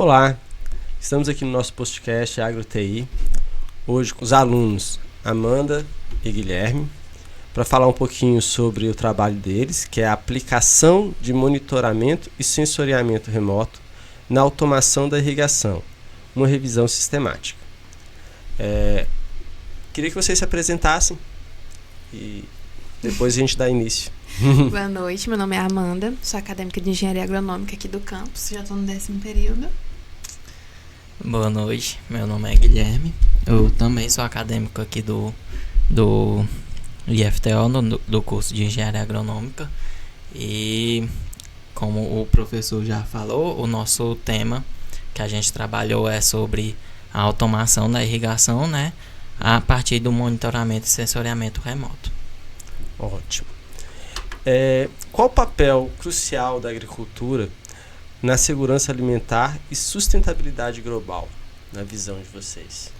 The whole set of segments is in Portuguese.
Olá, estamos aqui no nosso podcast AgroTI, hoje com os alunos Amanda e Guilherme, para falar um pouquinho sobre o trabalho deles, que é a aplicação de monitoramento e sensoriamento remoto na automação da irrigação, uma revisão sistemática. Queria que vocês se apresentassem e depois a gente dá início. Boa noite, meu nome é Amanda, sou acadêmica de Engenharia Agronômica aqui do campus, já estou no 10º período. Boa noite, meu nome é Guilherme, eu também sou acadêmico aqui do IFTO, do curso de Engenharia Agronômica, e como o professor já falou, o nosso tema que a gente trabalhou é sobre a automação da irrigação, né, a partir do monitoramento e sensoriamento remoto. Ótimo. Qual o papel crucial da agricultura na segurança alimentar e sustentabilidade global, na visão de vocês?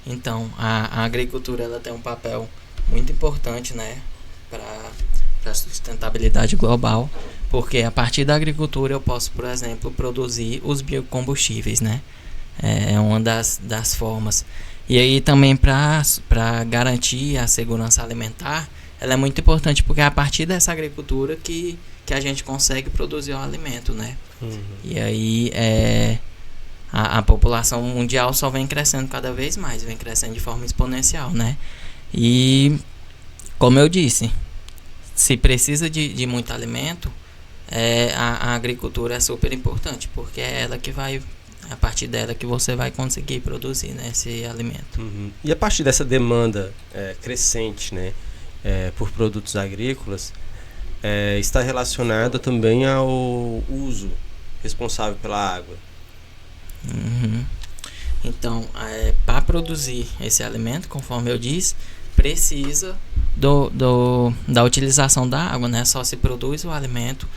Então, a agricultura ela tem um papel muito importante, né, para a sustentabilidade global, porque a partir da agricultura eu posso, por exemplo, produzir os biocombustíveis, né? É uma das formas. E aí também para garantir a segurança alimentar, ela é muito importante porque é a partir dessa agricultura que a gente consegue produzir o alimento, né? E aí a população mundial só vem crescendo cada vez mais, vem crescendo de forma exponencial, né? E como eu disse, se precisa de muito alimento, a agricultura é super importante, porque é ela que vai, a partir dela que você vai conseguir produzir, né, esse alimento. E a partir dessa demanda crescente, né, por produtos agrícolas, está relacionada também ao uso responsável pela água. Então, para produzir esse alimento, conforme eu disse, precisa da utilização da água, né? Só se produz o alimento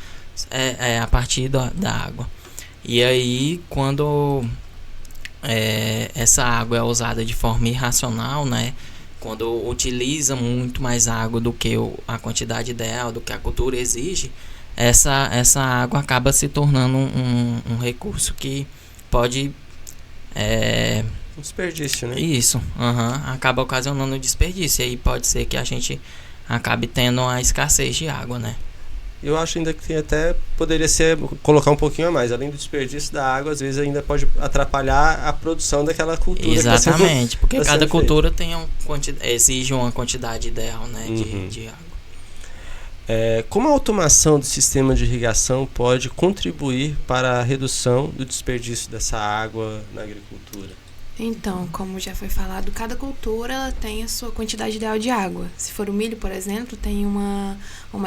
a partir da água. E aí, quando essa água é usada de forma irracional, né? Quando utiliza muito mais água do que a quantidade ideal, do que a cultura exige, essa água acaba se tornando um recurso que pode... Um desperdício, né? Isso, acaba ocasionando desperdício. E aí pode ser que a gente acabe tendo a escassez de água, né? Eu acho ainda que até poderia ser colocar um pouquinho a mais. Além do desperdício da água, às vezes ainda pode atrapalhar a produção daquela cultura. Exatamente, porque cada cultura exige uma quantidade ideal, né, de água. Como a automação do sistema de irrigação pode contribuir para a redução do desperdício dessa água na agricultura? Então, como já foi falado, cada cultura ela tem a sua quantidade ideal de água. Se for o milho, por exemplo, tem uma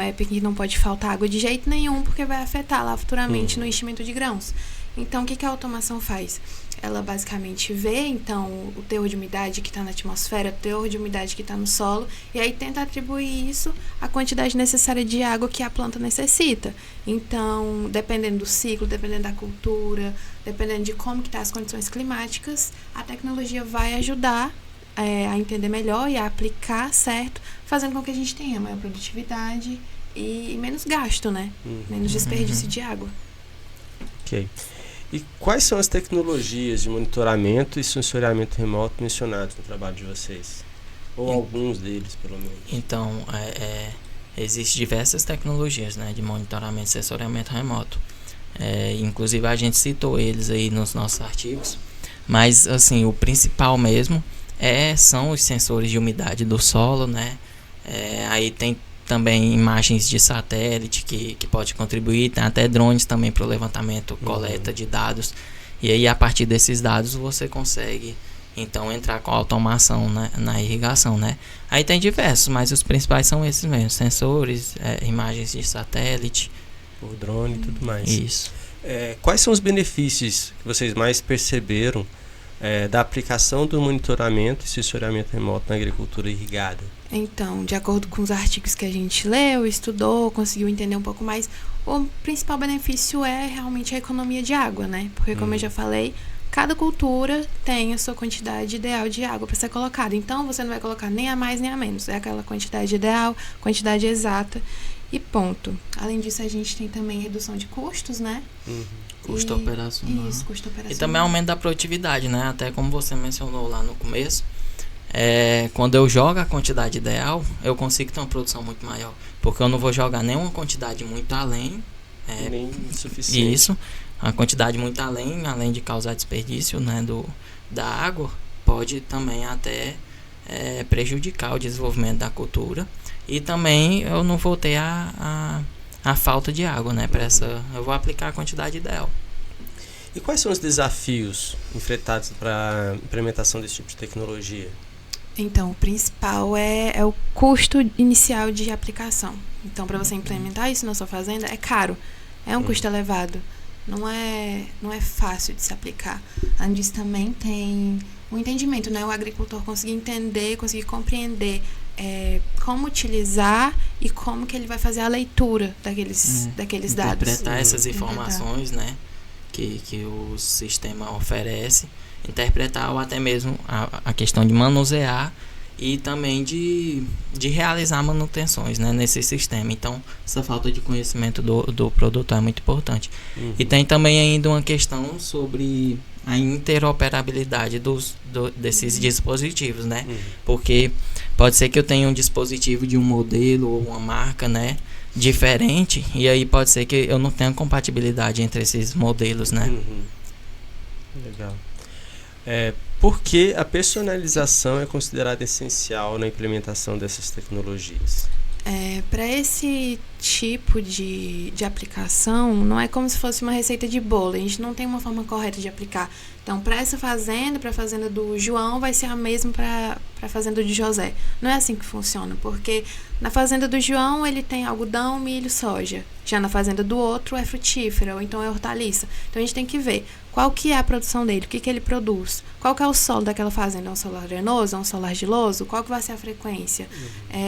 época que não pode faltar água de jeito nenhum, porque vai afetar lá futuramente no enchimento de grãos. Então, o que a automação faz? Ela basicamente vê, então, o teor de umidade que está na atmosfera, o teor de umidade que está no solo, e aí tenta atribuir isso à quantidade necessária de água que a planta necessita. Então, dependendo do ciclo, dependendo da cultura, dependendo de como que estão as condições climáticas, a tecnologia vai ajudar a entender melhor e a aplicar certo, fazendo com que a gente tenha maior produtividade e menos gasto, né? Menos desperdício de água. Ok. E quais são as tecnologias de monitoramento e sensoriamento remoto mencionados no trabalho de vocês? Ou alguns deles, pelo menos? Então, existem diversas tecnologias, né, de monitoramento e sensoriamento remoto. Inclusive, a gente citou eles aí nos nossos artigos. Mas, assim, o principal mesmo são os sensores de umidade do solo, né? Aí tem também imagens de satélite que pode contribuir, tem até drones também para o levantamento, coleta de dados, e aí a partir desses dados você consegue então entrar com a automação na irrigação, né? Aí tem diversos, mas os principais são esses mesmo, sensores, imagens de satélite, o drone e tudo mais. Isso. Quais são os benefícios que vocês mais perceberam da aplicação do monitoramento e sensoriamento remoto na agricultura irrigada? Então, de acordo com os artigos que a gente leu, estudou, conseguiu entender um pouco mais, o principal benefício é realmente a economia de água, né? Porque, como eu já falei, cada cultura tem a sua quantidade ideal de água para ser colocada. Então, você não vai colocar nem a mais nem a menos. É aquela quantidade ideal, quantidade exata. e ponto. Além disso, a gente tem também redução de custos, né? Custo operacional. Isso, custo operacional. E também aumento da produtividade, né? Até como você mencionou lá no começo, quando eu jogo a quantidade ideal, eu consigo ter uma produção muito maior. Porque eu não vou jogar nenhuma quantidade muito além. Nem suficiente. Isso. A quantidade muito além de causar desperdício, né, da água, pode também até prejudicar o desenvolvimento da cultura. E também eu não vou ter a falta de água, né? Eu vou aplicar a quantidade ideal. E quais são os desafios enfrentados para a implementação desse tipo de tecnologia? Então, o principal é o custo inicial de aplicação. Então, para você implementar isso na sua fazenda, é caro. É um custo elevado. Não é fácil de se aplicar. Além disso, também tem o entendimento, né? O agricultor conseguir entender, conseguir compreender como utilizar e como que ele vai fazer a leitura daqueles dados. Interpretar essas informações, né? Que o sistema oferece. Interpretar ou até mesmo a questão de manusear e também de realizar manutenções, né, nesse sistema. Então, essa falta de conhecimento do produtor é muito importante. E tem também ainda uma questão sobre a interoperabilidade desses dispositivos, né? Porque pode ser que eu tenha um dispositivo de um modelo ou uma marca, né, diferente, e aí pode ser que eu não tenha compatibilidade entre esses modelos, né? Legal. Por que a personalização é considerada essencial na implementação dessas tecnologias? Para esse tipo de aplicação, não é como se fosse uma receita de bolo. A gente não tem uma forma correta de aplicar. Então, para essa fazenda, para a fazenda do João, vai ser a mesma para a fazenda de José. Não é assim que funciona, porque na fazenda do João ele tem algodão, milho, soja. Já na fazenda do outro é frutífera, ou então é hortaliça. Então, a gente tem que ver qual que é a produção dele, o que ele produz, qual que é o solo daquela fazenda, é um solo arenoso, é um solo argiloso, qual que vai ser a frequência,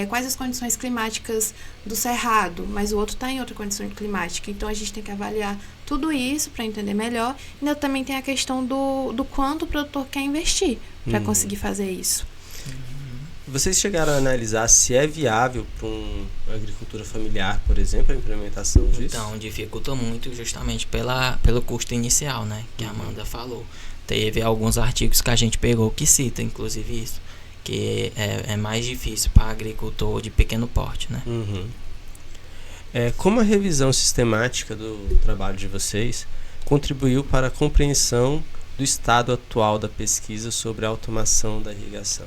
quais as condições climáticas do cerrado, mas o outro está em outra condição climática. Então, a gente tem que avaliar tudo isso para entender melhor. E ainda também tem a questão do quanto o produtor quer investir para conseguir fazer isso. Vocês chegaram a analisar se é viável para uma agricultura familiar, por exemplo, a implementação disso? Então, dificulta muito justamente pelo custo inicial, né, que a Amanda falou. Teve alguns artigos que a gente pegou que cita, inclusive isso, que é mais difícil para agricultor de pequeno porte, né? Como a revisão sistemática do trabalho de vocês contribuiu para a compreensão do estado atual da pesquisa sobre a automação da irrigação?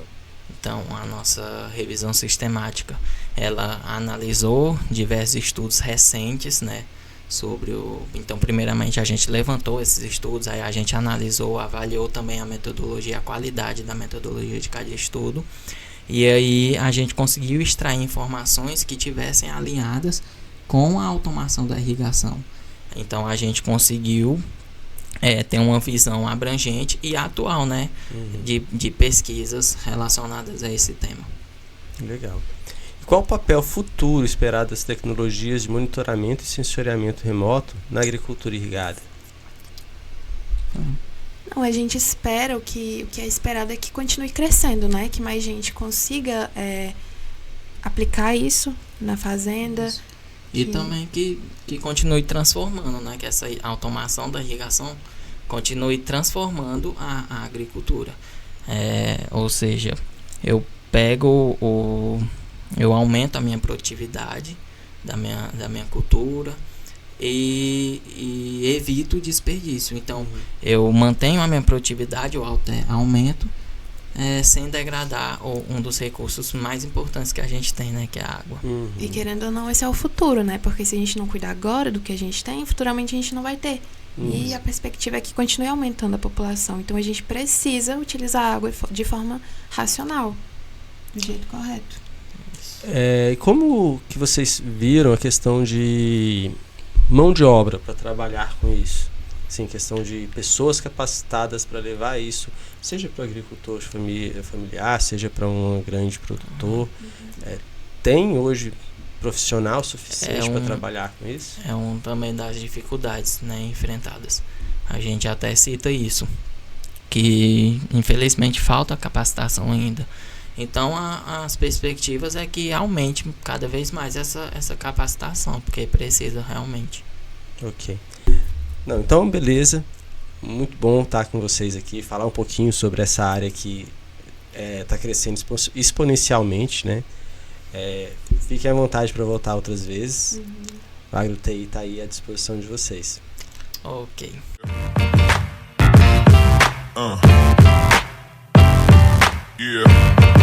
Então, a nossa revisão sistemática, ela analisou diversos estudos recentes, né, então, primeiramente, a gente levantou esses estudos, aí a gente analisou, avaliou também a metodologia, a qualidade da metodologia de cada estudo, e aí a gente conseguiu extrair informações que tivessem alinhadas com a automação da irrigação. Então, a gente conseguiu ter uma visão abrangente e atual, né, de pesquisas relacionadas a esse tema. Legal. E qual o papel futuro esperado das tecnologias de monitoramento e sensoriamento remoto na agricultura irrigada? Não, a gente espera, o que é esperado é que continue crescendo, né, que mais gente consiga aplicar isso na fazenda. E também que continue transformando, né? Que essa automação da irrigação continue transformando a agricultura. Ou seja, eu aumento a minha produtividade da minha cultura e evito o desperdício. Então, eu mantenho a minha produtividade, eu aumento, sem degradar um dos recursos mais importantes que a gente tem, né, que é a água. E querendo ou não, esse é o futuro, né? Porque se a gente não cuidar agora do que a gente tem, futuramente a gente não vai ter. E a perspectiva é que continue aumentando a população. Então, a gente precisa utilizar a água de forma racional, do jeito correto. E como que vocês viram a questão de mão de obra para trabalhar com isso? Sim, questão de pessoas capacitadas para levar isso, seja para o agricultor familiar, seja para um grande produtor. Tem hoje profissional suficiente para trabalhar com isso? É também das dificuldades, né, enfrentadas. A gente até cita isso, que infelizmente falta capacitação ainda. Então, as perspectivas é que aumente cada vez mais essa capacitação, porque precisa realmente. Ok. Não, então, beleza. Muito bom estar com vocês aqui, falar um pouquinho sobre essa área que está crescendo exponencialmente, né? Fiquem à vontade para voltar outras vezes. O AgroTI está aí à disposição de vocês. Ok. Yeah.